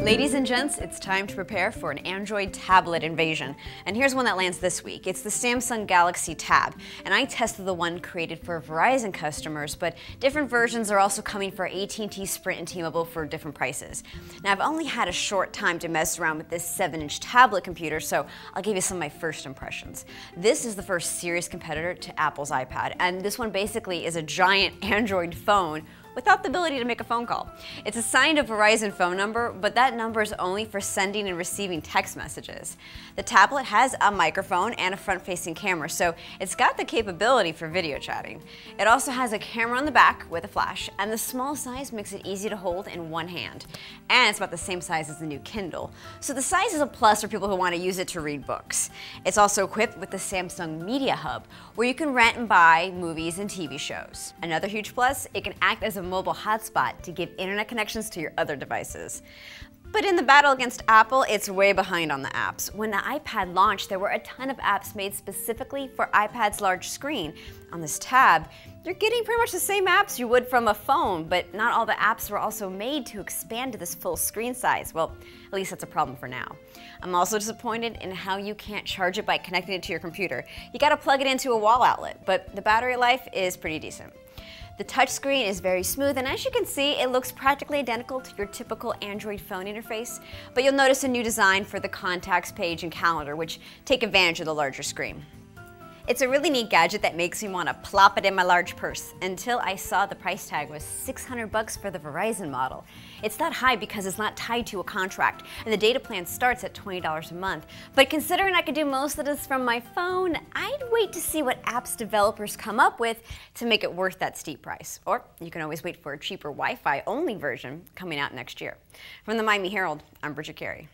Ladies and gents, it's time to prepare for an Android tablet invasion. And here's one that lands this week. It's the Samsung Galaxy Tab. And I tested the one created for Verizon customers, but different versions are also coming for AT&T, Sprint, and T-Mobile for different prices. Now, I've only had a short time to mess around with this 7-inch tablet computer, so I'll give you some of my first impressions. This is the first serious competitor to Apple's iPad, and this one basically is a giant Android phone without the ability to make a phone call. It's assigned a Verizon phone number, but that number is only for sending and receiving text messages. The tablet has a microphone and a front-facing camera, so it's got the capability for video chatting. It also has a camera on the back with a flash, and the small size makes it easy to hold in one hand. And it's about the same size as the new Kindle. So the size is a plus for people who want to use it to read books. It's also equipped with the Samsung Media Hub, where you can rent and buy movies and TV shows. Another huge plus, it can act as a mobile hotspot to give internet connections to your other devices. But in the battle against Apple, it's way behind on the apps. When the iPad launched, there were a ton of apps made specifically for iPad's large screen. On this tab, you're getting pretty much the same apps you would from a phone, but not all the apps were also made to expand to this full screen size. Well, at least that's a problem for now. I'm also disappointed in how you can't charge it by connecting it to your computer. You gotta plug it into a wall outlet, but the battery life is pretty decent. The touchscreen is very smooth, and as you can see, it looks practically identical to your typical Android phone interface, but you'll notice a new design for the contacts page and calendar, which take advantage of the larger screen. It's a really neat gadget that makes me want to plop it in my large purse, until I saw the price tag was $600 for the Verizon model. It's that high because it's not tied to a contract, and the data plan starts at $20 a month. But considering I can do most of this from my phone, I'd wait to see what apps developers come up with to make it worth that steep price. Or you can always wait for a cheaper Wi-Fi only version coming out next year. From the Miami Herald, I'm Bridget Carey.